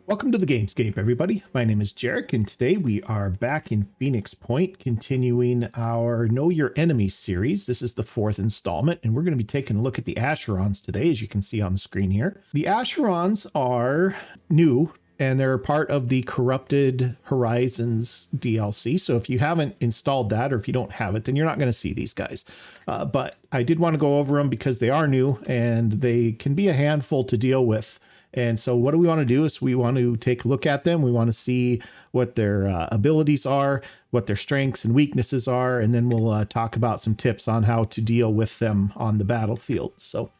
Welcome to the Gamescape, everybody. My name is Jeric, and today we are back in Phoenix Point, continuing our Know Your Enemy series. This is the fourth installment, and we're going to be taking a look at the Acherons today, as you can see on the screen here. The Acherons are new, and they're part of the Corrupted Horizons DLC. So if you haven't installed that, or if you don't have it, then you're not going to see these guys. But I did want to go over them because they are new, and they can be a handful to deal with. And so what do we want to do is we want to take a look at them. We want to see what their abilities are, what their strengths and weaknesses are, and then we'll talk about some tips on how to deal with them on the battlefield. So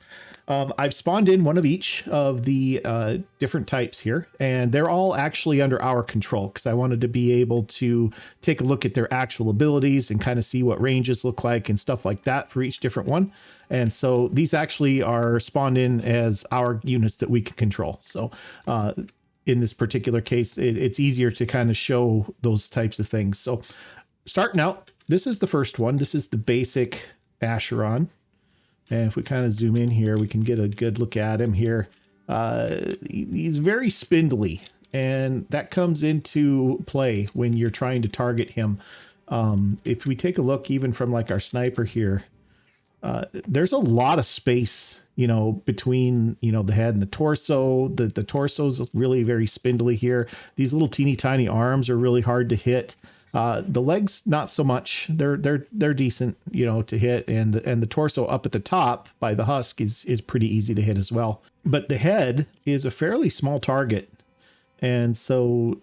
I've spawned in one of each of the different types here, and they're all actually under our control because I wanted to be able to take a look at their actual abilities and kind of see what ranges look like and stuff like that for each different one. And so these actually are spawned in as our units that we can control. So in this particular case, it's easier to kind of show those types of things. So starting out, this is the first one. This is the basic Asheron. And if we kind of zoom in here, we can get a good look at him here. He's very spindly, and that comes into play when you're trying to target him. If we take a look even from like our sniper here, there's a lot of space, between, the head and the torso. The torso is really very spindly here. These little teeny tiny arms are really hard to hit. The legs, not so much. They're decent, to hit, and the torso up at the top by the husk is pretty easy to hit as well. But the head is a fairly small target, and so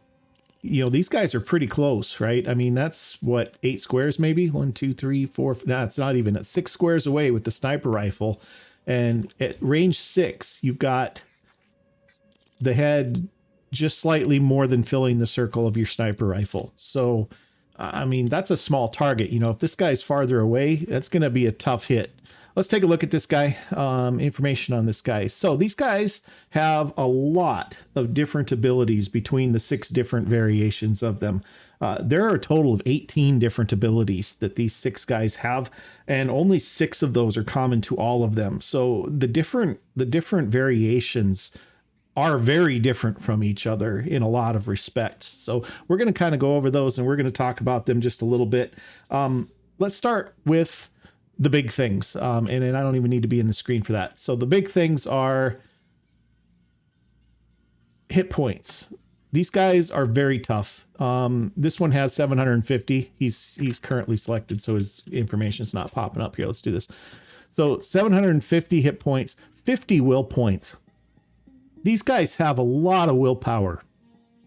these guys are pretty close, right? I mean, that's what, 8 squares maybe? 1, 2, 3, 4. No, it's not even. It's 6 squares away with the sniper rifle, and at range 6, you've got the head just slightly more than filling the circle of your sniper rifle. So, I mean, that's a small target. If this guy's farther away, that's going to be a tough hit. Let's take a look at this guy, information on this guy. So these guys have a lot of different abilities between the 6 different variations of them. There are a total of 18 different abilities that these 6 guys have, and only 6 of those are common to all of them. So the different variations are very different from each other in a lot of respects. So we're going to kind of go over those, and we're going to talk about them just a little bit. Let's start with the big things. And I don't even need to be in the screen for that. So the big things are hit points. These guys are very tough. This one has 750. He's currently selected, so his information is not popping up here. Let's do this. So 750 hit points, 50 will points. These guys have a lot of willpower,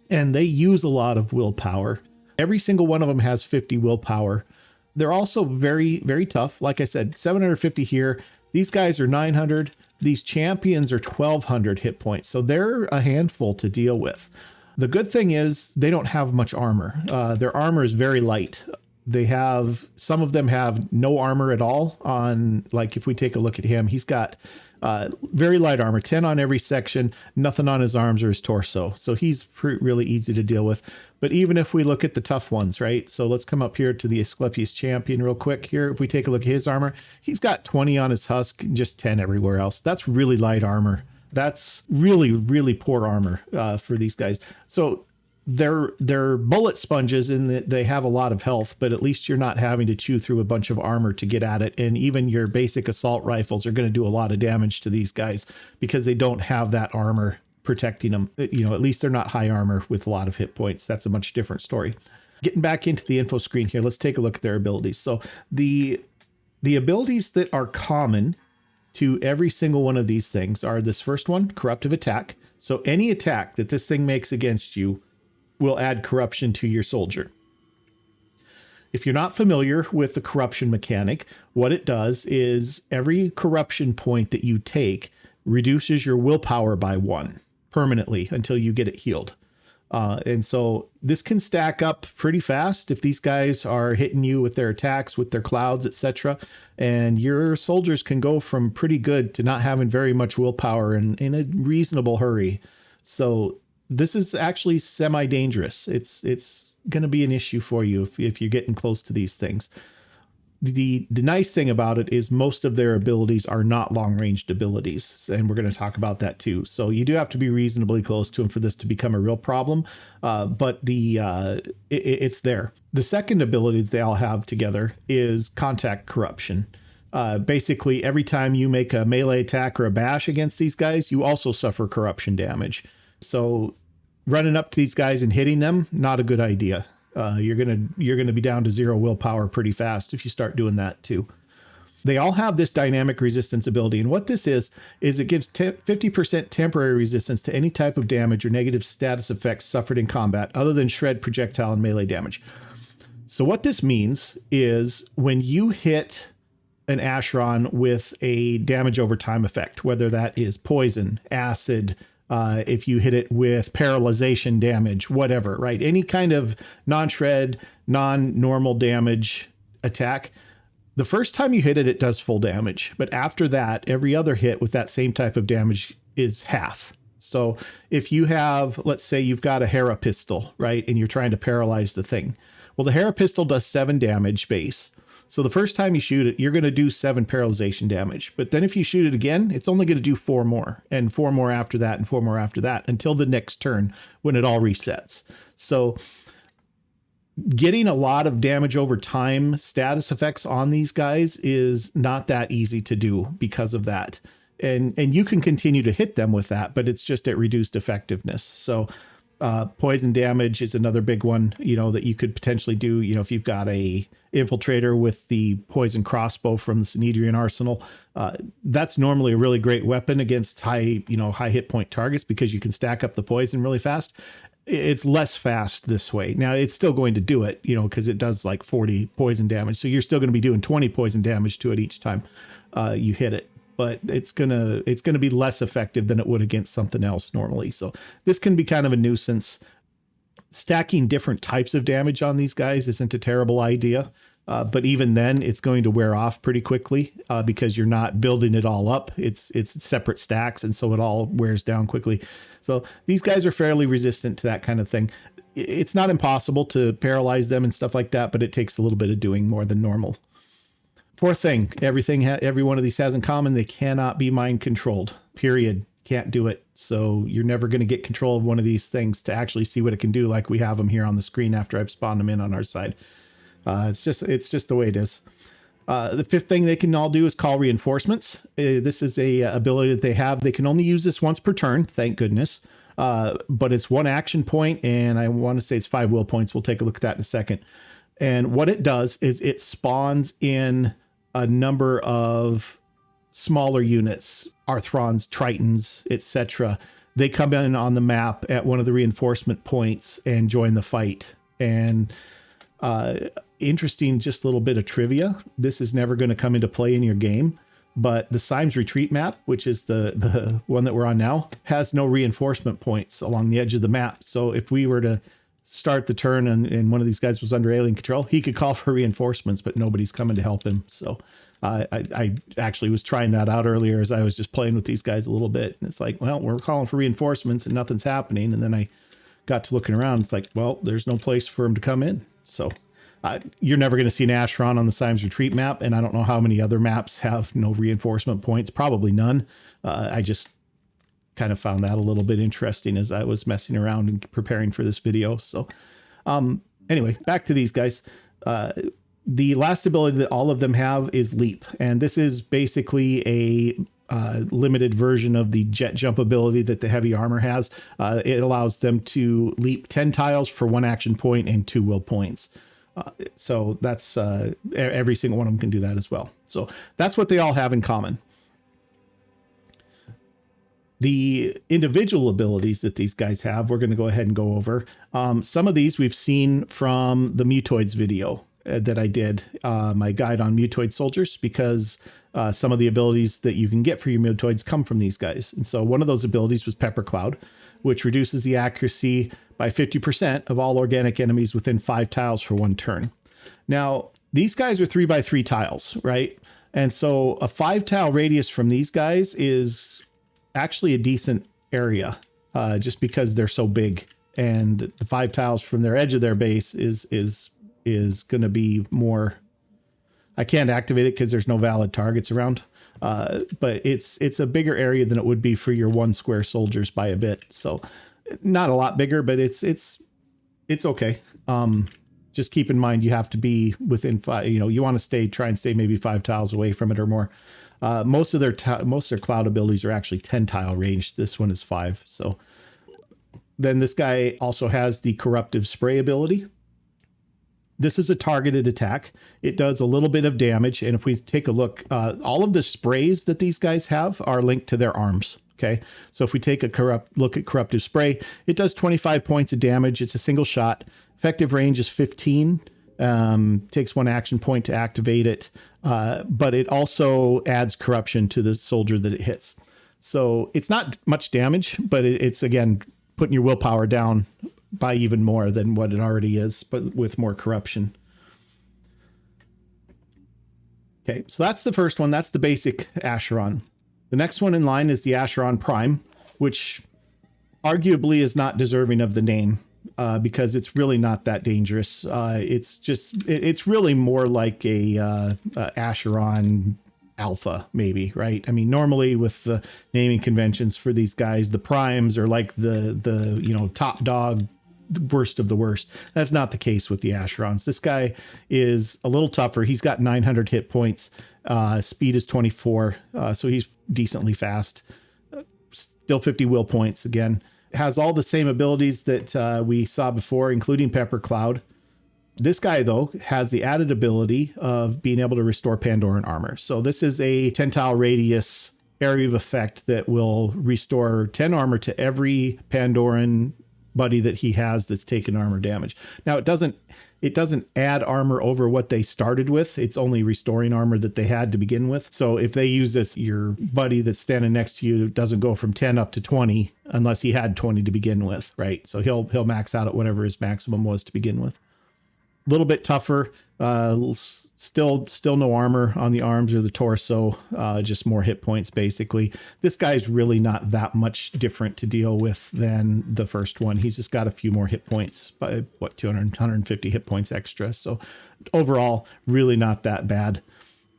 and they use a lot of willpower. Every single one of them has 50 willpower. They're also very, very tough. Like I said, 750 here. These guys are 900. These champions are 1200 hit points. So they're a handful to deal with. The good thing is they don't have much armor. Their armor is very light. Some of them have no armor at all on, like if we take a look at him, he's got very light armor, 10 on every section, nothing on his arms or his torso. So he's really easy to deal with. But even if we look at the tough ones, right? So let's come up here to the Asclepius champion real quick here. If we take a look at his armor, he's got 20 on his husk, just 10 everywhere else. That's really light armor. That's really, really poor armor for these guys. So they're bullet sponges in that they have a lot of health, but at least you're not having to chew through a bunch of armor to get at it. And even your basic assault rifles are going to do a lot of damage to these guys because they don't have that armor protecting them. At least they're not high armor with a lot of hit points. That's a much different story. Getting back into the info screen here, let's take a look at their abilities. So the abilities that are common to every single one of these things are this first one, corruptive attack. So any attack that this thing makes against you will add corruption to your soldier. If you're not familiar with the corruption mechanic, what it does is every corruption point that you take reduces your willpower by 1 permanently until you get it healed. And so this can stack up pretty fast if these guys are hitting you with their attacks, with their clouds, etc. And your soldiers can go from pretty good to not having very much willpower in a reasonable hurry. So this is actually semi-dangerous. It's going to be an issue for you if you're getting close to these things. The nice thing about it is most of their abilities are not long-ranged abilities, and we're going to talk about that too. So you do have to be reasonably close to them for this to become a real problem, but it's there. The second ability that they all have together is contact corruption. Basically, every time you make a melee attack or a bash against these guys, you also suffer corruption damage. So running up to these guys and hitting them, not a good idea. You're gonna be down to 0 willpower pretty fast if you start doing that too. They all have this dynamic resistance ability, and what this is it gives 50% temporary resistance to any type of damage or negative status effects suffered in combat, other than shred, projectile, and melee damage. So what this means is when you hit an Acheron with a damage over time effect, whether that is poison, acid, if you hit it with paralyzation damage, whatever, right? Any kind of non-shred, non-normal damage attack, the first time you hit it, it does full damage. But after that, every other hit with that same type of damage is half. So if you have, let's say you've got a Hera pistol, right? And you're trying to paralyze the thing. Well, the Hera pistol does 7 damage base. So the first time you shoot it, you're going to do 7 paralyzation damage. But then if you shoot it again, it's only going to do 4 more, and 4 more after that, and 4 more after that, until the next turn when it all resets. So getting a lot of damage over time status effects on these guys is not that easy to do because of that. And you can continue to hit them with that, but it's just at reduced effectiveness. So poison damage is another big one, that you could potentially do, if you've got a infiltrator with the poison crossbow from the Synedrian arsenal. That's normally a really great weapon against high hit point targets because you can stack up the poison really fast. It's less fast this way. Now it's still going to do it, because it does like 40 poison damage. So you're still going to be doing 20 poison damage to it each time you hit it. But it's gonna be less effective than it would against something else normally. So this can be kind of a nuisance. Stacking different types of damage on these guys isn't a terrible idea. But even then, it's going to wear off pretty quickly because you're not building it all up. It's separate stacks, and so it all wears down quickly. So these guys are fairly resistant to that kind of thing. It's not impossible to paralyze them and stuff like that, but it takes a little bit of doing more than normal. Fourth thing, every one of these has in common, they cannot be mind controlled, period. Can't do it. So you're never going to get control of one of these things to actually see what it can do, like we have them here on the screen after I've spawned them in on our side. It's just the way it is. The fifth thing they can all do is call reinforcements. This is a ability that they have. They can only use this once per turn, thank goodness. But it's 1 action point, and I want to say it's 5 will points. We'll take a look at that in a second. And what it does is it spawns in a number of smaller units, Arthrons, Tritons, etc. They come in on the map at one of the reinforcement points and join the fight. And interesting, just a little bit of trivia. This is never going to come into play in your game, but the Symes retreat map, which is the one that we're on now, has no reinforcement points along the edge of the map. So if we were to start the turn and one of these guys was under alien control, he could call for reinforcements, but nobody's coming to help him. So I actually was trying that out earlier as I was just playing with these guys a little bit. And it's like, well, we're calling for reinforcements and nothing's happening. And then I got to looking around. It's like, well, there's no place for him to come in. So you're never going to see an Acheron on the Symes retreat map. And I don't know how many other maps have no reinforcement points. Probably none. I just kind of found that a little bit interesting as I was messing around and preparing for this video. So anyway, back to these guys. The last ability that all of them have is leap. And this is basically a limited version of the jet jump ability that the heavy armor has. It allows them to leap 10 tiles for 1 action point and 2 will points. So that's every single one of them can do that as well. So that's what they all have in common. The individual abilities that these guys have, we're going to go ahead and go over. Some of these we've seen from the Mutoids video that I did, my guide on Mutoid soldiers, because some of the abilities that you can get for your Mutoids come from these guys. And so one of those abilities was Pepper Cloud, which reduces the accuracy by 50% of all organic enemies within 5 tiles for 1 turn. Now, these guys are 3x3 tiles, right? And so a 5 tile radius from these guys is actually a decent area, just because they're so big, and the 5 tiles from their edge of their base is going to be more I can't activate it because there's no valid targets around. But it's a bigger area than it would be for your 1 square soldiers by a bit. So not a lot bigger, but it's okay. Just keep in mind you have to be within 5. You want to try and stay maybe 5 tiles away from it or more. Most of their cloud abilities are actually 10 tile range. This one is 5. So then this guy also has the corruptive spray ability. This is a targeted attack. It does a little bit of damage. And if we take a look, all of the sprays that these guys have are linked to their arms. Okay. So if we take a look at corruptive spray, it does 25 points of damage. It's a single shot. Effective range is 15. Takes 1 action point to activate it. But it also adds corruption to the soldier that it hits. So it's not much damage, but it's again, putting your willpower down by even more than what it already is, but with more corruption. Okay, so that's the first one. That's the basic Acheron. The next one in line is the Acheron Prime, which arguably is not deserving of the name because it's really not that dangerous. It's really more like a Acheron Alpha, maybe, right? I mean, normally with the naming conventions for these guys, the primes are like the top dog, the worst of the worst. That's not the case with the Acherons. This guy is a little tougher. He's got 900 hit points. Speed is 24, so he's decently fast. Still 50 will points. Again, has all the same abilities that we saw before, including Pepper Cloud. This guy, though, has the added ability of being able to restore Pandoran armor. So this is a 10 tile radius area of effect that will restore 10 armor to every Pandoran buddy that he has that's taken armor damage. Now, it doesn't add armor over what they started with. It's only restoring armor that they had to begin with. So if they use this, your buddy that's standing next to you doesn't go from 10 up to 20 unless he had 20 to begin with, right? So he'll max out at whatever his maximum was to begin with. A little bit tougher, still no armor on the arms or the torso, just more hit points basically. This guy's really not that much different to deal with than the first one. He's just got a few more hit points, by 150 hit points extra. So overall, really not that bad.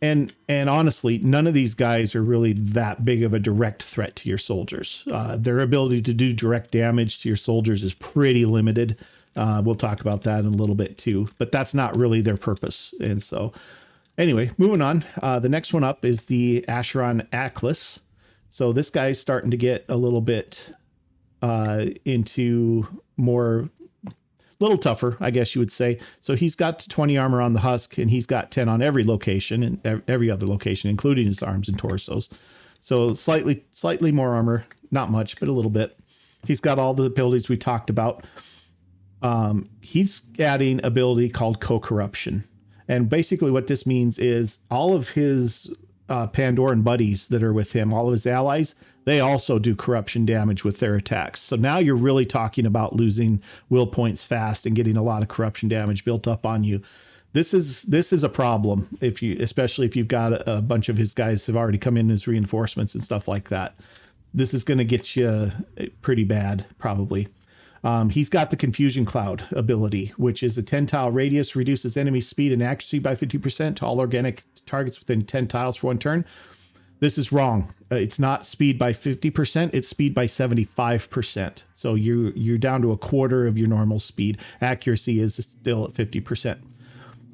And honestly, none of these guys are really that big of a direct threat to your soldiers. Their ability to do direct damage to your soldiers is pretty limited. We'll talk about that in a little bit too, but that's not really their purpose. And so anyway, moving on. The next one up is the Asheron Acheron. So this guy's starting to get a little bit into more, little tougher, I guess you would say. So he's got 20 armor on the husk and he's got 10 on every location and every other location, including his arms and torsos. So slightly more armor, not much, but a little bit. He's got all the abilities we talked about. He's adding ability called co-corruption. And basically what this means is all of his Pandoran buddies that are with him, all of his allies, they also do corruption damage with their attacks. So now you're really talking about losing will points fast and getting a lot of corruption damage built up on you. This is a problem especially if you've got a bunch of his guys have already come in as reinforcements and stuff like that. This is going to get you pretty bad, probably. He's got the Confusion Cloud ability, which is a 10 tile radius, reduces enemy speed and accuracy by 50% to all organic targets within 10 tiles for 1 turn. This is wrong. It's not speed by 50%, it's speed by 75%. So you're down to a quarter of your normal speed. Accuracy is still at 50%.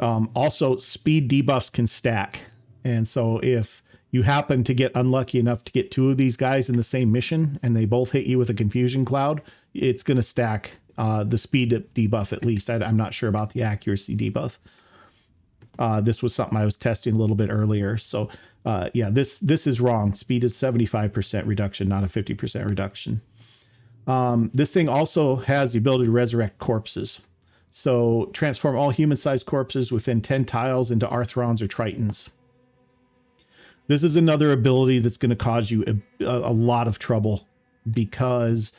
Also, speed debuffs can stack. And so if you happen to get unlucky enough to get 2 of these guys in the same mission and they both hit you with a Confusion Cloud, it's going to stack the speed debuff at least. I'm not sure about the accuracy debuff. This was something I was testing a little bit earlier. So yeah, this is wrong. Speed is 75% reduction, not a 50% reduction. This thing also has the ability to resurrect corpses. So transform all human-sized corpses within 10 tiles into Acherons or Tritons. This is another ability that's going to cause you a lot of trouble because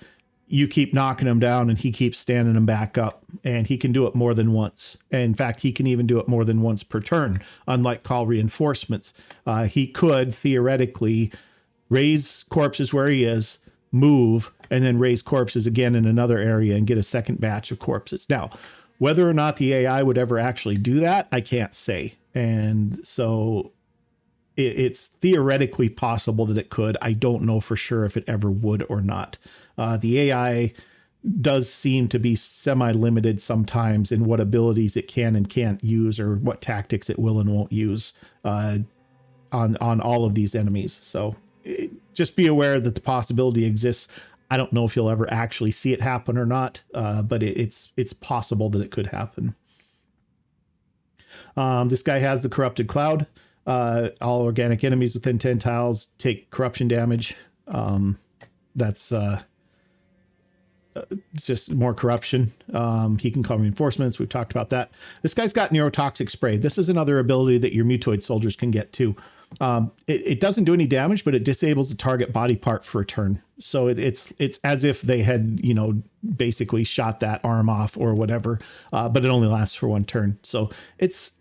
you keep knocking him down and he keeps standing him back up, and he can do it more than once. And in fact, he can even do it more than once per turn, unlike call reinforcements. He could theoretically raise corpses where he is, move, and then raise corpses again in another area and get a second batch of corpses. Now, whether or not the AI would ever actually do that, I can't say. And so it's theoretically possible that it could. I don't know for sure if it ever would or not. The AI does seem to be semi-limited sometimes in what abilities it can and can't use, or what tactics it will and won't use on all of these enemies. So just be aware that the possibility exists. I don't know if you'll ever actually see it happen or not, but it's possible that it could happen. This guy has the Corrupted Cloud. All organic enemies within 10 tiles take corruption damage. That's it's just more corruption. He can call reinforcements. We've talked about that. This guy's got neurotoxic spray. This is another ability that your mutoid soldiers can get too. It doesn't do any damage, but it disables the target body part for a turn. So it's as if they had, you know, basically shot that arm off or whatever, but it only lasts for one turn. So it's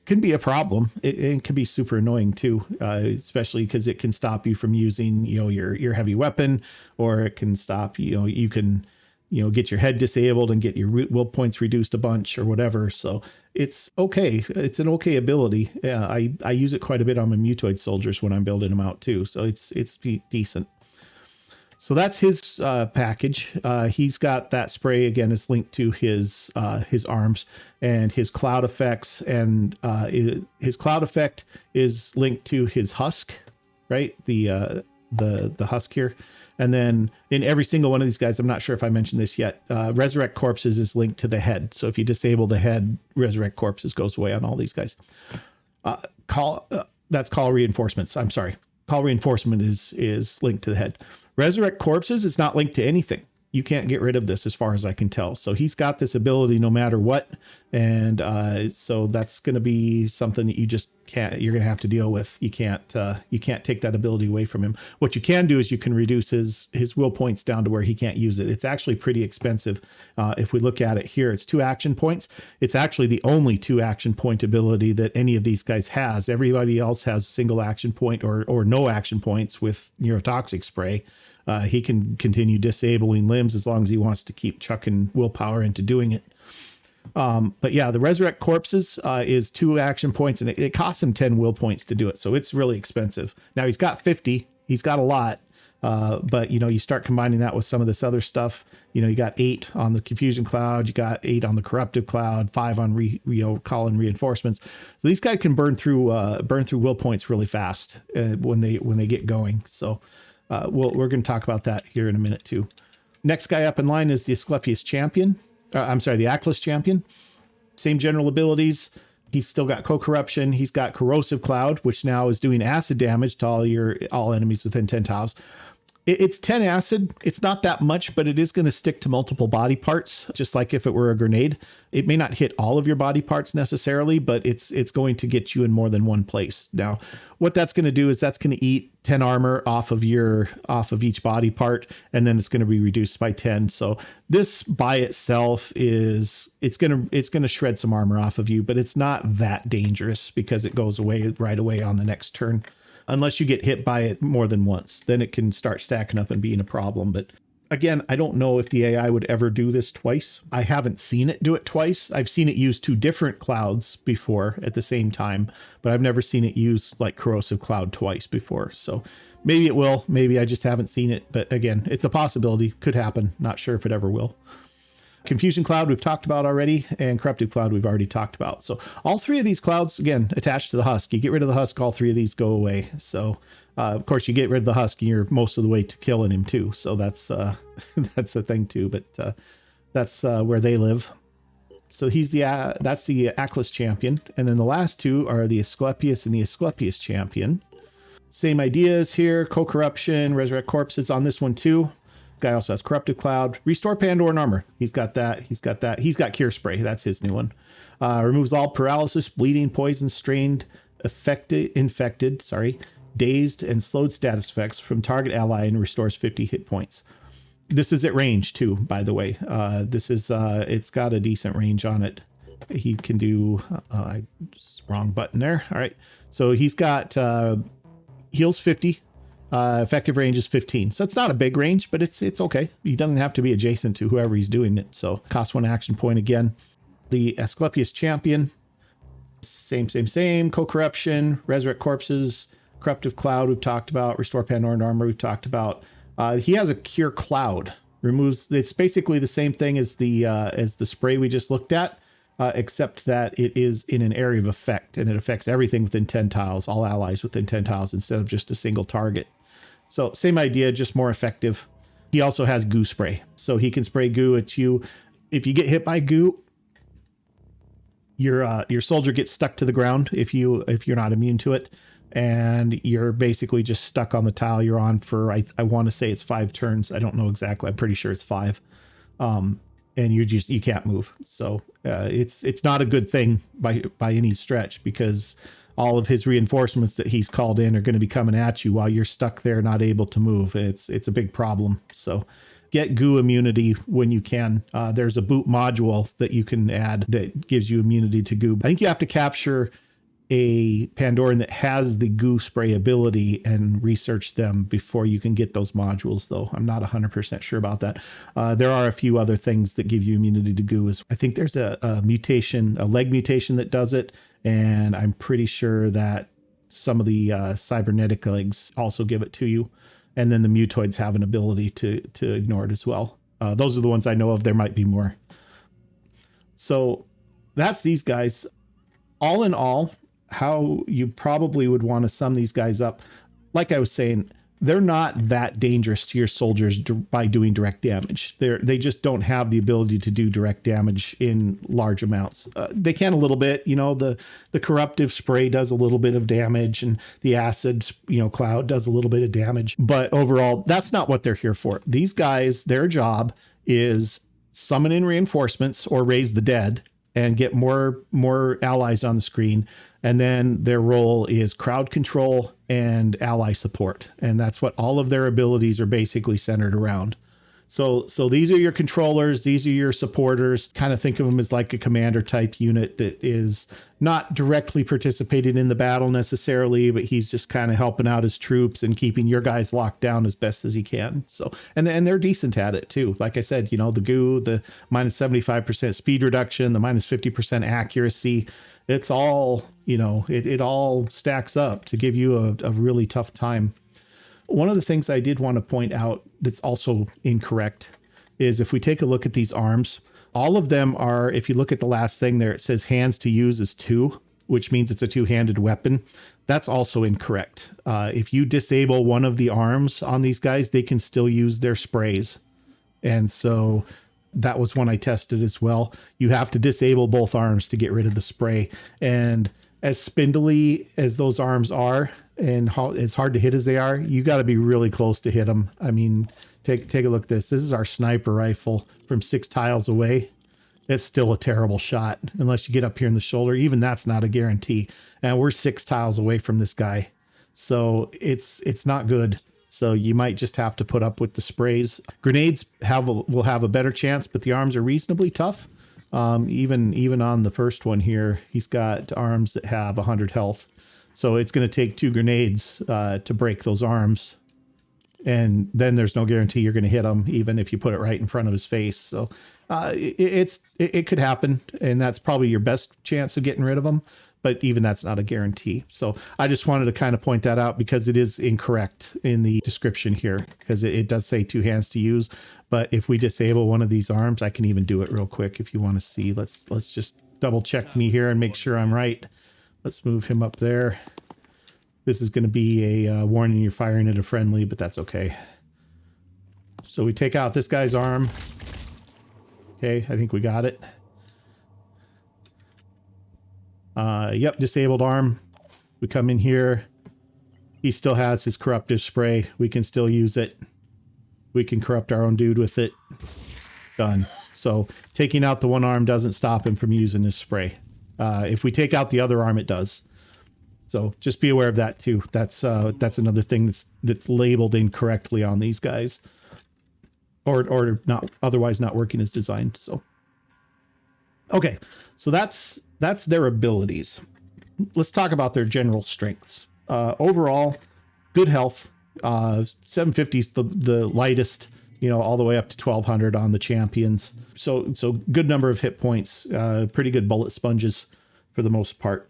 can be a problem. It can be super annoying too, especially because it can stop you from using, you know, your heavy weapon, or it can stop, you know, you can, you know, get your head disabled and get your will points reduced a bunch or whatever. So it's okay. It's an okay ability. Yeah, I use it quite a bit on my mutoid soldiers when I'm building them out too. So it's decent. So that's his package. He's got that spray again. It's linked to his arms and his cloud effects, and his cloud effect is linked to his husk, right? The husk here. And then in every single one of these guys, I'm not sure if I mentioned this yet, Resurrect Corpses is linked to the head. So if you disable the head, Resurrect Corpses goes away on all these guys. That's Call Reinforcements. I'm sorry. Call Reinforcement is linked to the head. Resurrect Corpses is not linked to anything. You can't get rid of this as far as I can tell. So he's got this ability no matter what. And so that's going to be something that you just can't, you're going to have to deal with. You can't take that ability away from him. What you can do is you can reduce his will points down to where he can't use it. It's actually pretty expensive. If we look at it here, it's 2 action points. It's actually the only 2 action point ability that any of these guys has. Everybody else has single action point or no action points with neurotoxic spray. He can continue disabling limbs as long as he wants to keep chucking willpower into doing it. But yeah, the Resurrect Corpses is 2 action points, and it costs him 10 will points to do it. So it's really expensive. Now he's got 50. He's got a lot. But, you know, you start combining that with some of this other stuff. You know, you got 8 on the Confusion Cloud. You got 8 on the Corruptive Cloud, 5 on Calling Reinforcements. So these guys can burn through will points really fast when they get going. So we're going to talk about that here in a minute too. Next guy up in line is the Asclepius Champion. I'm sorry, the Ackless Champion. Same general abilities. He's still got Co-Corruption. He's got Corrosive Cloud, which now is doing acid damage to all enemies within 10 tiles. It's 10 acid. It's not that much, but it is going to stick to multiple body parts, just like if it were a grenade. It may not hit all of your body parts necessarily, but it's going to get you in more than one place. Now, what that's going to do is that's going to eat 10 armor off of each body part, and then it's going to be reduced by 10. So this by itself it's going to shred some armor off of you, but it's not that dangerous because it goes away right away on the next turn. Unless you get hit by it more than once, then it can start stacking up and being a problem. But again, I don't know if the AI would ever do this twice. I haven't seen it do it twice. I've seen it use 2 different clouds before at the same time, but I've never seen it use like Corrosive Cloud twice before. So maybe it will, maybe I just haven't seen it. But again, it's a possibility, could happen. Not sure if it ever will. Confusion Cloud we've talked about already, and Corrupted Cloud we've already talked about. So all 3 of these clouds, again, attached to the husk. You get rid of the husk, all 3 of these go away. So of course you get rid of the husk and you're most of the way to killing him too. So that's that's a thing too, but that's where they live. So that's the Ackless Champion. And then the last 2 are the Asclepius and the Asclepius Champion. Same ideas here, Co-Corruption, Resurrect Corpses on this one too. Guy also has Corrupted Cloud, Restore Pandoran Armor. He's got that. He's got Cure Spray. That's his new one. Removes all paralysis, bleeding, poison, strained, infected, dazed, and slowed status effects from target ally and restores 50 hit points. This is at range too, by the way. It's got a decent range on it. He can do, wrong button there. All right. So he's got heals 50. Effective range is 15. So it's not a big range, but it's okay. He doesn't have to be adjacent to whoever he's doing it. So costs 1 action point again. The Asclepius Champion. Same. Co-corruption, resurrect corpses, corruptive cloud we've talked about, restore Pandoran armor we've talked about. He has a cure cloud. Removes, it's basically the same thing as the spray we just looked at, except that it is in an area of effect, and it affects everything within 10 tiles, all allies within 10 tiles, instead of just a single target. So same idea, just more effective. He also has goo spray, so he can spray goo at you. If you get hit by goo, your soldier gets stuck to the ground if you're not immune to it, and you're basically just stuck on the tile you're on for, I want to say it's 5 turns. I don't know exactly. I'm pretty sure it's 5. And you can't move. So it's not a good thing by any stretch, because all of his reinforcements that he's called in are going to be coming at you while you're stuck there, not able to move. It's a big problem. So get goo immunity when you can. There's a boot module that you can add that gives you immunity to goo. I think you have to capture a Pandoran that has the goo spray ability and research them before you can get those modules, though. I'm not 100% sure about that. There are a few other things that give you immunity to goo. I think there's a mutation, a leg mutation that does it, and I'm pretty sure that some of the cybernetic legs also give it to you. And then the mutoids have an ability to ignore it as well. Those are the ones I know of. There might be more. So that's these guys. All in all, how you probably would want to sum these guys up, like I was saying, they're not that dangerous to your soldiers by doing direct damage. They just don't have the ability to do direct damage in large amounts. They can a little bit, the corruptive spray does a little bit of damage, and the acid, cloud does a little bit of damage. But overall, that's not what they're here for. These guys, their job is summon in reinforcements or raise the dead and get more allies on the screen. And then their role is crowd control and ally support. And that's what all of their abilities are basically centered around. So these are your controllers. These are your supporters. Kind of think of them as like a commander type unit that is not directly participating in the battle necessarily, but he's just kind of helping out his troops and keeping your guys locked down as best as he can. So, and they're decent at it too. Like I said, the goo, the minus 75% speed reduction, the minus 50% accuracy, it's all, it all stacks up to give you a really tough time. One of the things I did want to point out that's also incorrect is if we take a look at these arms, all of them are, if you look at the last thing there, it says hands to use is 2, which means it's a 2-handed weapon. That's also incorrect. If you disable one of the arms on these guys, they can still use their sprays. And so that was one I tested as well. You have to disable both arms to get rid of the spray. And as spindly as those arms are, and as hard to hit as they are, you got to be really close to hit them. I mean, take a look at this. This is our sniper rifle from 6 tiles away. It's still a terrible shot unless you get up here in the shoulder. Even that's not a guarantee. And we're 6 tiles away from this guy. So it's not good. So you might just have to put up with the sprays. Grenades will have a better chance, but the arms are reasonably tough. Even on the first one here, he's got arms that have 100 health. So it's going to take 2 grenades to break those arms. And then there's no guarantee you're going to hit him, even if you put it right in front of his face. So it could happen, and that's probably your best chance of getting rid of him. But even that's not a guarantee. So I just wanted to kind of point that out because it is incorrect in the description here, because it does say 2 hands to use. But if we disable one of these arms, I can even do it real quick if you want to see. Let's just double check me here and make sure I'm right. Let's move him up there. This is going to be a warning you're firing at a friendly, but that's okay. So we take out this guy's arm. Okay, I think we got it. Yep, disabled arm. We come in here. He still has his corruptive spray. We can still use it. We can corrupt our own dude with it. Done. So taking out the one arm doesn't stop him from using his spray. If we take out the other arm, it does. So just be aware of that too. That's another thing that's labeled incorrectly on these guys, or not otherwise not working as designed. So okay, so that's their abilities. Let's talk about their general strengths. Overall, good health. 750 is the lightest, all the way up to 1200 on the champions. So good number of hit points, pretty good bullet sponges for the most part.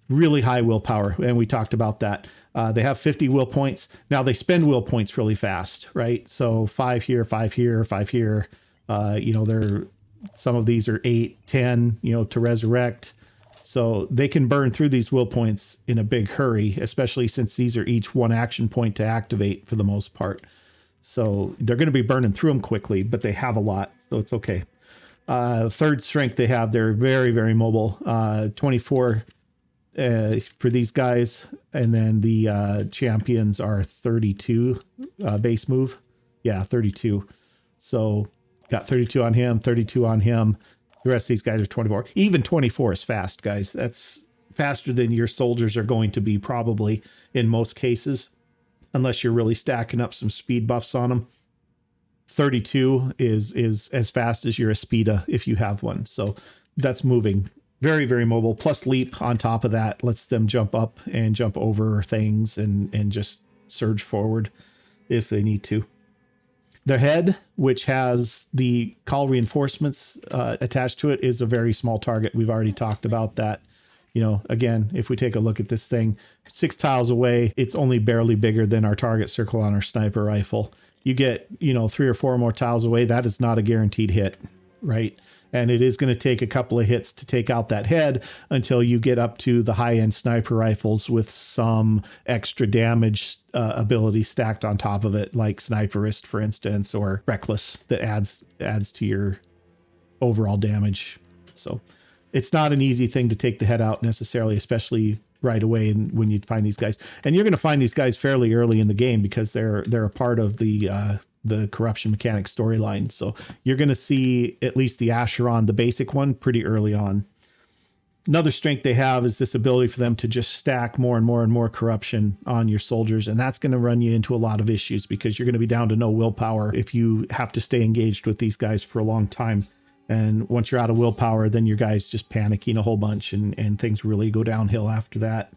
really high willpower, and we talked about that. They have 50 will points. Now they spend will points really fast, right? So 5 here, 5 here, 5 here. They're some of these are 8, 10, to resurrect. So they can burn through these will points in a big hurry, especially since these are each 1 action point to activate for the most part. So they're going to be burning through them quickly, but they have a lot, so it's okay. Third strength they have, they're very, very mobile. 24 for these guys, and then the champions are 32 base move. Yeah, 32. So got 32 on him, 32 on him. The rest of these guys are 24. Even 24 is fast, guys. That's faster than your soldiers are going to be probably in most cases, unless you're really stacking up some speed buffs on them. 32 is as fast as your Aspida if you have one. So that's moving. Very, very mobile. Plus leap on top of that lets them jump up and jump over things and just surge forward if they need to. Their head, which has the call reinforcements attached to it, is a very small target. We've already talked about that. Again, if we take a look at this thing, 6 tiles away, it's only barely bigger than our target circle on our sniper rifle. You get, 3 or 4 more tiles away, that is not a guaranteed hit, right? And it is going to take a couple of hits to take out that head until you get up to the high-end sniper rifles with some extra damage ability stacked on top of it, like Sniperist, for instance, or Reckless, that adds to your overall damage. So it's not an easy thing to take the head out necessarily, especially right away and when you find these guys. And you're going to find these guys fairly early in the game because they're a part of the corruption mechanic storyline. So you're going to see at least the Acheron, the basic one, pretty early on. Another strength they have is this ability for them to just stack more and more and more corruption on your soldiers. And that's going to run you into a lot of issues because you're going to be down to no willpower if you have to stay engaged with these guys for a long time. And once you're out of willpower, then your guy's just panicking a whole bunch and things really go downhill after that.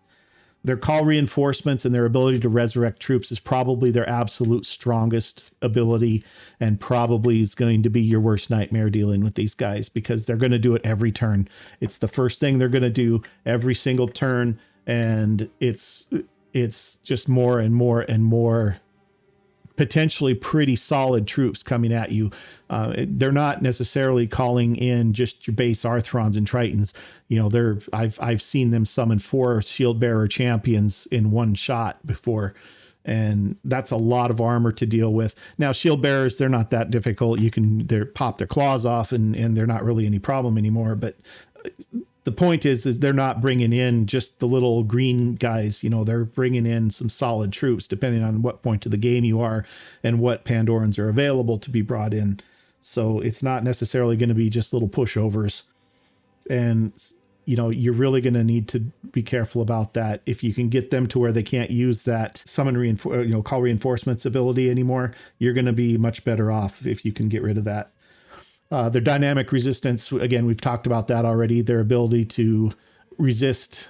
Their call reinforcements and their ability to resurrect troops is probably their absolute strongest ability, and probably is going to be your worst nightmare dealing with these guys because they're going to do it every turn. It's the first thing they're going to do every single turn, and it's just more and more and more potentially pretty solid troops coming at you. They're not necessarily calling in just your base Arthrons and Tritons. I've seen them summon 4 shield bearer champions in one shot before, and that's a lot of armor to deal with. Now, shield bearers, they're not that difficult. You can pop their claws off and they're not really any problem anymore. But the point is they're not bringing in just the little green guys. They're bringing in some solid troops depending on what point of the game you are and what Pandorans are available to be brought in. So it's not necessarily going to be just little pushovers. And, you're really going to need to be careful about that. If you can get them to where they can't use that call reinforcements ability anymore, you're going to be much better off if you can get rid of that. Their dynamic resistance, again, we've talked about that already. Their ability to resist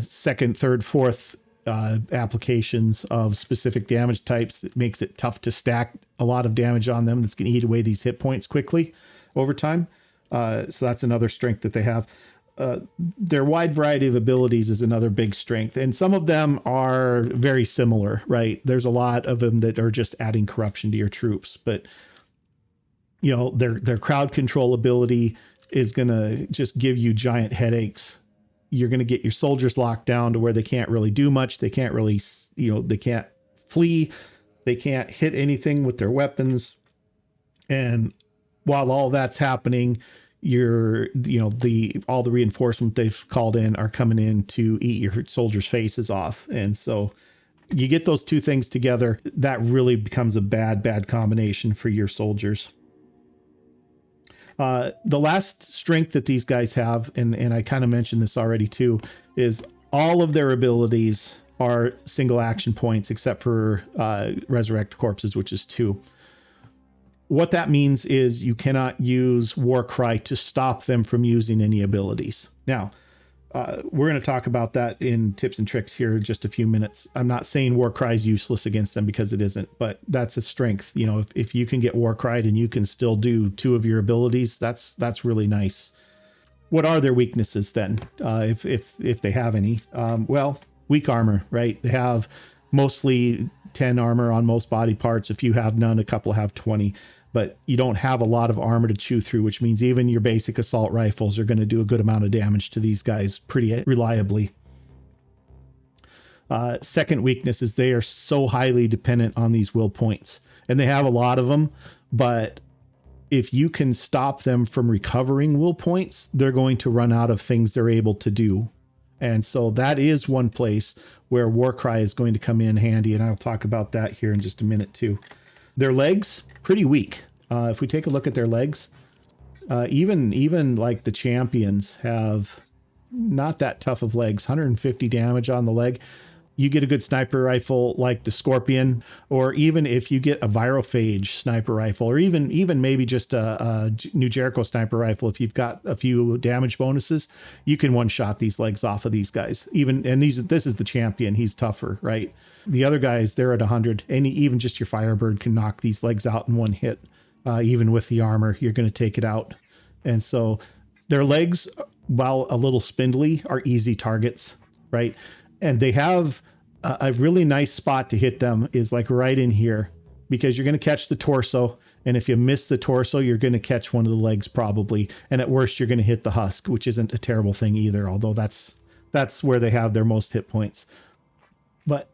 second, third, fourth applications of specific damage types. It makes it tough to stack a lot of damage on them. That's going to eat away these hit points quickly over time. So that's another strength that they have. Their wide variety of abilities is another big strength. And some of them are very similar, right? There's a lot of them that are just adding corruption to your troops, but their crowd control ability is going to just give you giant headaches. You're going to get your soldiers locked down to where they can't really do much. They can't really, they can't flee. They can't hit anything with their weapons. And while all that's happening, all the reinforcement they've called in are coming in to eat your soldiers' faces off. And so you get those two things together, that really becomes a bad combination for your soldiers. The last strength that these guys have, and I kind of mentioned this already too, is all of their abilities are single action points except for resurrect corpses, which is 2. What that means is you cannot use Warcry to stop them from using any abilities. Now, we're going to talk about that in tips and tricks here in just a few minutes. I'm not saying Warcry is useless against them because it isn't, but that's a strength. If you can get Warcried and you can still do 2 of your abilities, that's really nice. What are their weaknesses then, if they have any? Well, weak armor, right? They have mostly 10 armor on most body parts. If you have none, a couple have 20. But you don't have a lot of armor to chew through, which means even your basic assault rifles are going to do a good amount of damage to these guys pretty reliably. Second weakness is they are so highly dependent on these will points, and they have a lot of them, but if you can stop them from recovering will points, they're going to run out of things they're able to do. And so that is one place where Warcry is going to come in handy, and I'll talk about that here in just a minute too. Their legs, pretty weak. If we take a look at their legs, even like the champions have not that tough of legs. 150 damage on the leg. You get a good sniper rifle like the Scorpion, or even if you get a Virophage sniper rifle, or even maybe just a new Jericho sniper rifle, if you've got a few damage bonuses, you can one-shot these legs off of these guys. This is the champion. He's tougher, right? The other guys, they're at 100, and even just your Firebird can knock these legs out in one hit. Even with the armor, you're going to take it out. And so their legs, while a little spindly, are easy targets, right? And they have a really nice spot to hit them is like right in here, because you're going to catch the torso. And if you miss the torso, you're going to catch one of the legs probably. And at worst, you're going to hit the husk, which isn't a terrible thing either, although that's where they have their most hit points. But,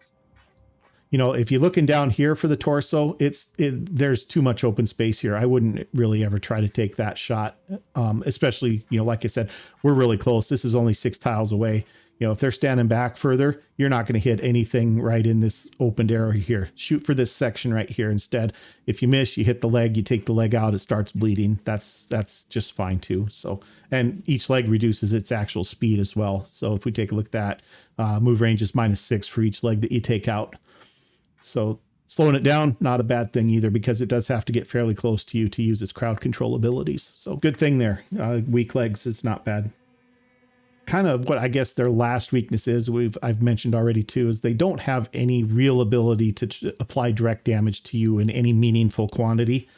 you know, if you're looking down here for the torso, there's too much open space here. I wouldn't really ever try to take that shot, especially, you know, like I said, we're really close. This is only 6 tiles away. You know, if they're standing back further, you're not going to hit anything right in this opened area here. Shoot for this section right here instead. If you miss, you hit the leg, you take the leg out, it starts bleeding. That's just fine too. So, and each leg reduces its actual speed as well. So if we take a look at that, move range is -6 for each leg that you take out. So slowing it down, not a bad thing either, because it does have to get fairly close to you to use its crowd control abilities. So good thing there. Weak legs is not bad. Kind of what I guess their last weakness is, I've mentioned already too, is they don't have any real ability to apply direct damage to you in any meaningful quantity.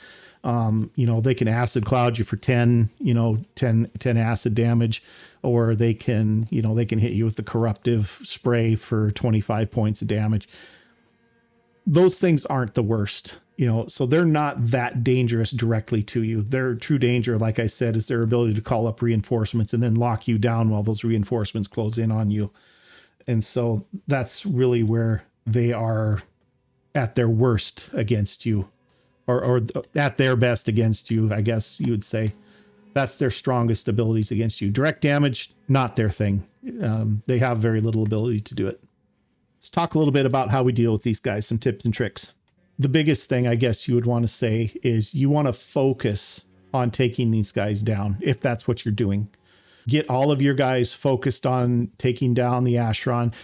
You know, they can acid cloud you for 10 acid damage, or they can hit you with the corruptive spray for 25 points of damage. Those things aren't the worst, you know, so they're not that dangerous directly to you. Their true danger, like I said, is their ability to call up reinforcements and then lock you down while those reinforcements close in on you. And so that's really where they are at their worst against you, or at their best against you, I guess you would say. That's their strongest abilities against you. Direct damage, not their thing. They have very little ability to do it. Let's talk a little bit about how we deal with these guys, some tips and tricks. The biggest thing I guess you would want to say is you want to focus on taking these guys down, if that's what you're doing. Get all of your guys focused on taking down the Acheron.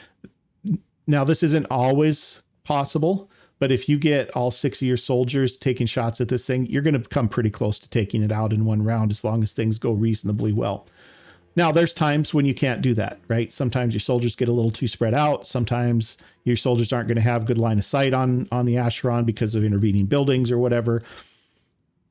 Now, this isn't always possible, but if you get all 6 of your soldiers taking shots at this thing, you're going to come pretty close to taking it out in one round, as long as things go reasonably well. Now, there's times when you can't do that, right? Sometimes your soldiers get a little too spread out. Sometimes your soldiers aren't going to have good line of sight on the Asheron because of intervening buildings or whatever.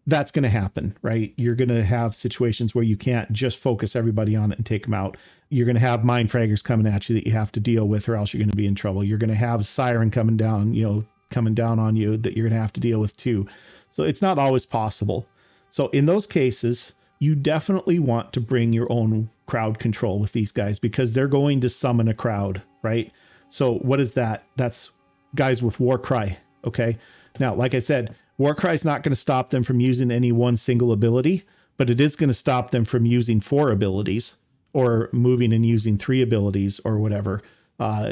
That's going to happen, right? You're going to have situations where you can't just focus everybody on it and take them out. You're going to have mind fraggers coming at you that you have to deal with, or else you're going to be in trouble. You're going to have a siren coming down on you that you're going to have to deal with too. So it's not always possible. So in those cases, you definitely want to bring your own crowd control with these guys, because they're going to summon a crowd, right? So what is that? That's guys with Warcry, okay? Now, like I said, Warcry is not going to stop them from using any one single ability, but it is going to stop them from using 4 abilities, or moving and using 3 abilities or whatever.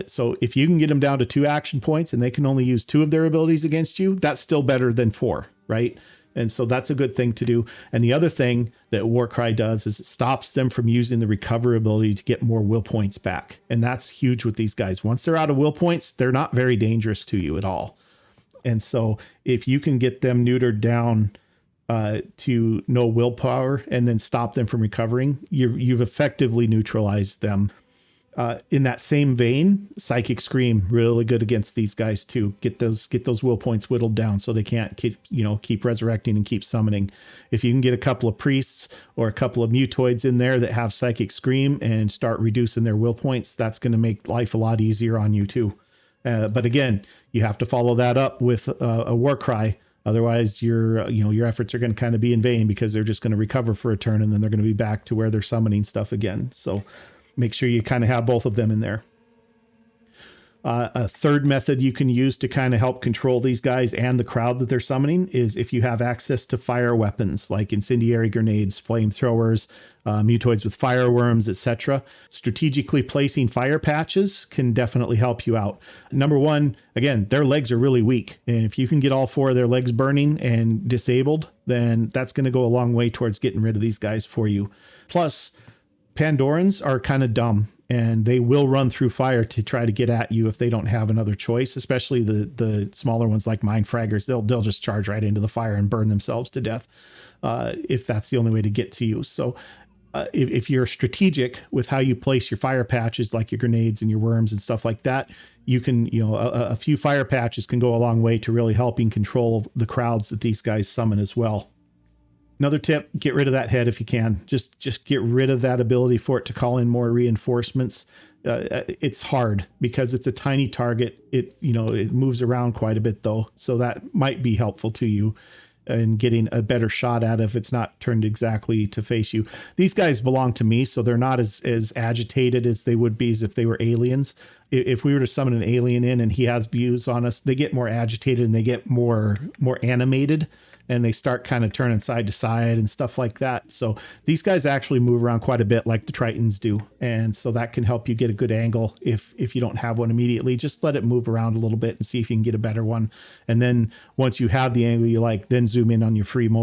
So if you can get them down to 2 action points and they can only use 2 of their abilities against you, that's still better than 4, right? And so that's a good thing to do. And the other thing that Warcry does is it stops them from using the recover ability to get more will points back. And that's huge with these guys. Once they're out of will points, they're not very dangerous to you at all. And so if you can get them neutered down to no willpower and then stop them from recovering, you've effectively neutralized them. In that same vein, Psychic Scream, really good against these guys too. Get those will points whittled down so they can't keep resurrecting and keep summoning. If you can get a couple of priests or a couple of mutoids in there that have Psychic Scream and start reducing their will points, that's going to make life a lot easier on you too. But again, you have to follow that up with a war cry. Otherwise, your efforts are going to kind of be in vain, because they're just going to recover for a turn and then they're going to be back to where they're summoning stuff again. So make sure you kind of have both of them in there. A third method you can use to kind of help control these guys and the crowd that they're summoning is if you have access to fire weapons like incendiary grenades, flamethrowers, mutoids with fireworms, etc. Strategically placing fire patches can definitely help you out. Number one, again, their legs are really weak. And if you can get all 4 of their legs burning and disabled, then that's going to go a long way towards getting rid of these guys for you. Plus, Pandorans are kind of dumb, and they will run through fire to try to get at you if they don't have another choice, especially the smaller ones like Mind Fraggers. They'll just charge right into the fire and burn themselves to death if that's the only way to get to you. So if you're strategic with how you place your fire patches, like your grenades and your worms and stuff like that, you can, a few fire patches can go a long way to really helping control the crowds that these guys summon as well. Another tip, get rid of that head if you can. Just get rid of that ability for it to call in more reinforcements. It's hard because it's a tiny target. It moves around quite a bit though. So that might be helpful to you in getting a better shot at it if it's not turned exactly to face you. These guys belong to me, so they're not as agitated as they would be as if they were aliens. If we were to summon an alien in and he has views on us, they get more agitated and they get more animated, and they start kind of turning side to side and stuff like that. So these guys actually move around quite a bit like the Tritons do. And so that can help you get a good angle. If you don't have one immediately, just let it move around a little bit and see if you can get a better one. And then once you have the angle you like, then zoom in on your free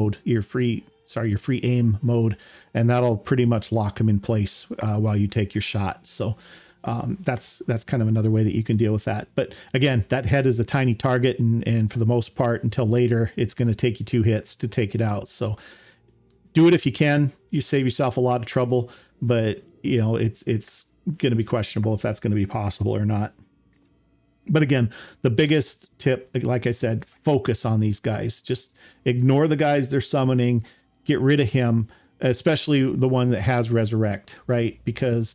aim mode, and that'll pretty much lock them in place while you take your shot. So that's kind of another way that you can deal with that. But again, that head is a tiny target, and for the most part, until later, it's going to take you 2 hits to take it out. So do it if you can. You save yourself a lot of trouble, but it's going to be questionable if that's going to be possible or not. But again, the biggest tip, like I said, focus on these guys. Just ignore the guys they're summoning. Get rid of him, especially the one that has resurrect, right? Because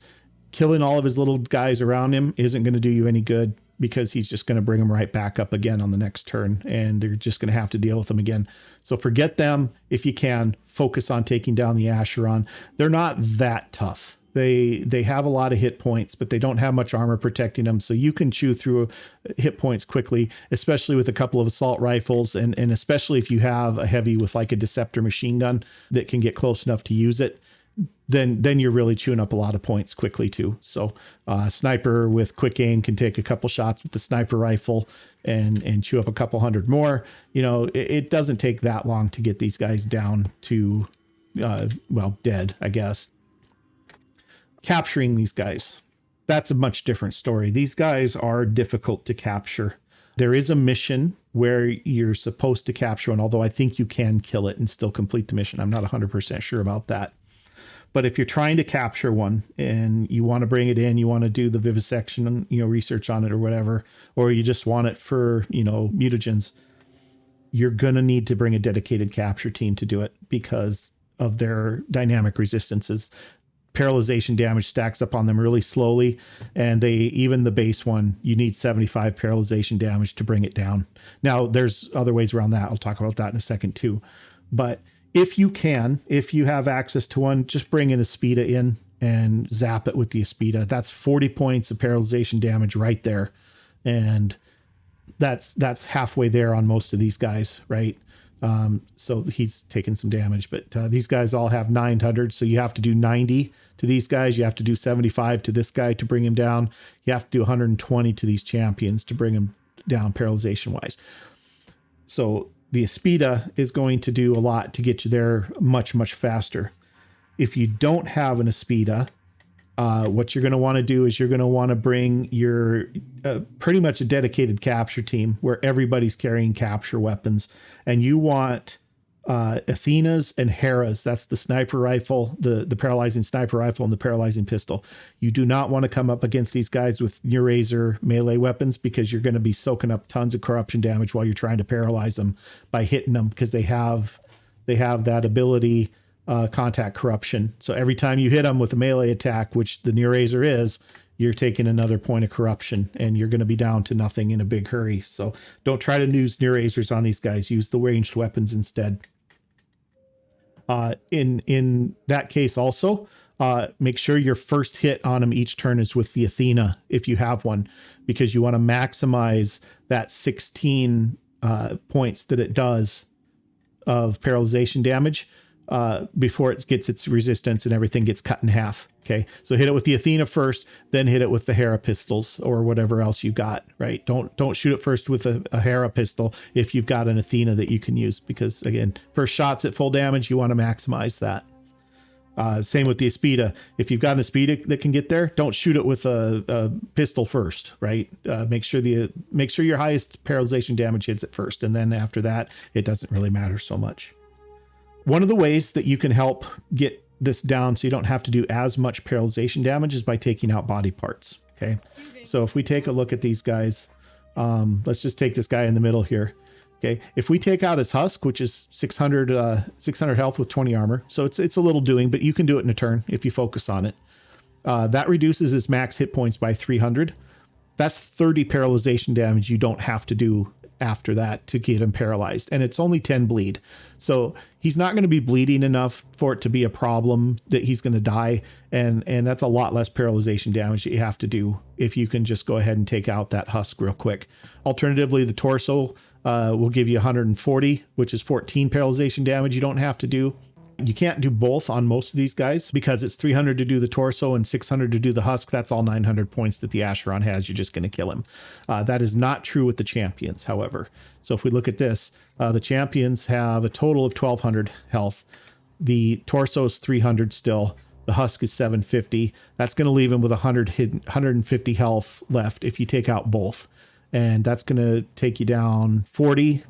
killing all of his little guys around him isn't going to do you any good, because he's just going to bring them right back up again on the next turn, and they're just going to have to deal with them again. So forget them if you can. Focus on taking down the Acheron. They're not that tough. They have a lot of hit points, but they don't have much armor protecting them, so you can chew through hit points quickly, especially with a couple of assault rifles, and especially if you have a heavy with like a Deceptor machine gun that can get close enough to use it. Then you're really chewing up a lot of points quickly too. So sniper with quick aim can take a couple shots with the sniper rifle and chew up a couple hundred more. It doesn't take that long to get these guys down to, dead, I guess. Capturing these guys, that's a much different story. These guys are difficult to capture. There is a mission where you're supposed to capture one, although I think you can kill it and still complete the mission. I'm not 100% sure about that. But if you're trying to capture one and you want to bring it in, you want to do the vivisection, research on it or whatever, or you just want it for, mutagens, you're going to need to bring a dedicated capture team to do it because of their dynamic resistances. Paralyzation damage stacks up on them really slowly, and even the base one, you need 75 paralyzation damage to bring it down. Now, there's other ways around that. I'll talk about that in a second too. But if you have access to one, just bring an Aspida in and zap it with the Aspida. That's 40 points of paralyzation damage right there. And that's halfway there on most of these guys, right? So he's taken some damage, but these guys all have 900. So you have to do 90 to these guys. You have to do 75 to this guy to bring him down. You have to do 120 to these champions to bring him down paralyzation wise. So the Aspida is going to do a lot to get you there much, much faster. If you don't have an Aspida, what you're going to want to do is you're going to want to bring your pretty much a dedicated capture team where everybody's carrying capture weapons, and you want Athenas and Heras. That's the sniper rifle, the paralyzing sniper rifle, and the paralyzing pistol. You do not want to come up against these guys with Neurazer melee weapons, because you're going to be soaking up tons of corruption damage while you're trying to paralyze them by hitting them, because they have that ability, contact corruption. So every time you hit them with a melee attack, which the Neurazer is, you're taking another point of corruption, and you're going to be down to nothing in a big hurry. So don't try to use Neurazers on these guys. Use the ranged weapons instead. In that case also, make sure your first hit on them each turn is with the Athena, if you have one, because you want to maximize that 16 points that it does of paralyzation damage before it gets its resistance and everything gets cut in half. Okay, so hit it with the Athena first, then hit it with the Hera pistols or whatever else you got, right? Don't shoot it first with a Hera pistol if you've got an Athena that you can use, because again, first shots at full damage, you want to maximize that. Same with the Aspida. If you've got an Aspida that can get there, don't shoot it with a pistol first, right? Make sure your highest paralyzation damage hits it first, and then after that, it doesn't really matter so much. One of the ways that you can help get this down so you don't have to do as much paralyzation damage is by taking out body parts. Okay, so if we take a look at these guys, let's just take this guy in the middle here. Okay, if we take out his husk, which is 600 health with 20 armor, so it's a little doing, but you can do it in a turn if you focus on it. That reduces his max hit points by 300. That's 30 paralyzation damage you don't have to do after that to get him paralyzed, and it's only 10 bleed, so he's not going to be bleeding enough for it to be a problem that he's going to die, and that's a lot less paralyzation damage that you have to do if you can just go ahead and take out that husk real quick. Alternatively, the torso will give you 140, which is 14 paralyzation damage you don't have to do. You can't do both on most of these guys because it's 300 to do the torso and 600 to do the husk. That's all 900 points that the Acheron has. You're just going to kill him. That is not true with the champions, however. So if we look at this, the champions have a total of 1200 health. The torso is 300 still. The husk is 750. That's going to leave him with 150 health left if you take out both. And that's going to take you down 40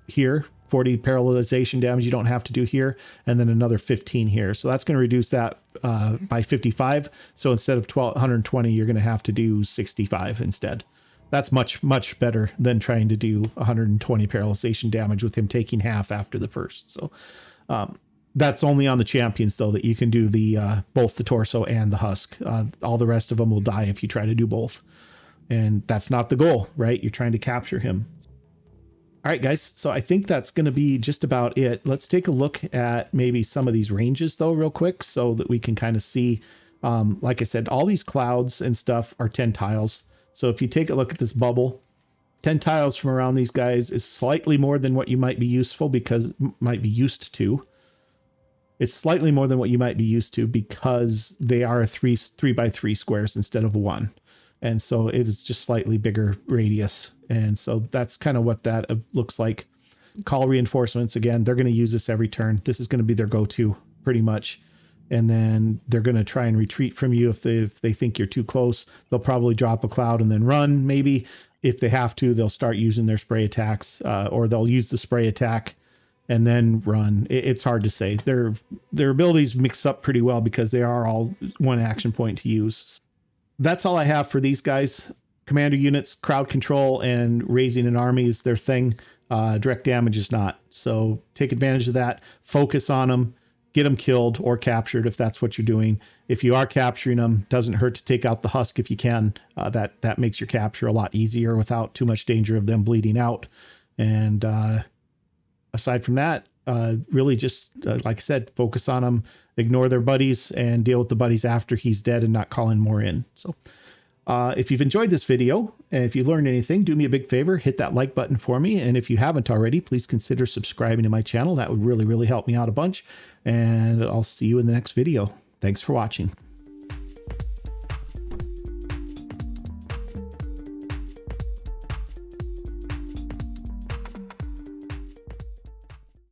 here. 40 paralyzation damage you don't have to do here, and then another 15 here. So that's going to reduce that by 55. So instead of 120, you're going to have to do 65 instead. That's much better than trying to do 120 paralyzation damage with him taking half after the first. So that's only on the champions, though, that you can do the both the torso and the husk. All the rest of them will die if you try to do both. And that's not the goal, right? You're trying to capture him. All right, guys, so I think that's going to be just about it. Let's take a look at maybe some of these ranges, though, real quick, so that we can kind of see, like I said, all these clouds and stuff are 10 tiles. So if you take a look at this bubble, 10 tiles from around these guys is slightly more than what you might be used to. It's slightly more than what you might be used to because they are 3 by 3 squares instead of 1. And so it is just slightly bigger radius. And so that's kind of what that looks like. Call reinforcements, again, they're going to use this every turn. This is going to be their go-to pretty much. And then they're going to try and retreat from you if they think you're too close. They'll probably drop a cloud and then run. Maybe if they have to, they'll start using their spray attacks, or they'll use the spray attack and then run. It's hard to say. Their abilities mix up pretty well because they are all one action point to use. That's all I have for these guys. Commander units, crowd control, and raising an army is their thing. Direct damage is not. So take advantage of that. Focus on them. Get them killed or captured if that's what you're doing. If you are capturing them, doesn't hurt to take out the husk if you can. That makes your capture a lot easier without too much danger of them bleeding out. And aside from that, really just, like I said, focus on them, ignore their buddies, and deal with the buddies after he's dead and not calling more in. So if you've enjoyed this video, and if you learned anything, do me a big favor, hit that like button for me. And if you haven't already, please consider subscribing to my channel. That would really, really help me out a bunch. And I'll see you in the next video. Thanks for watching.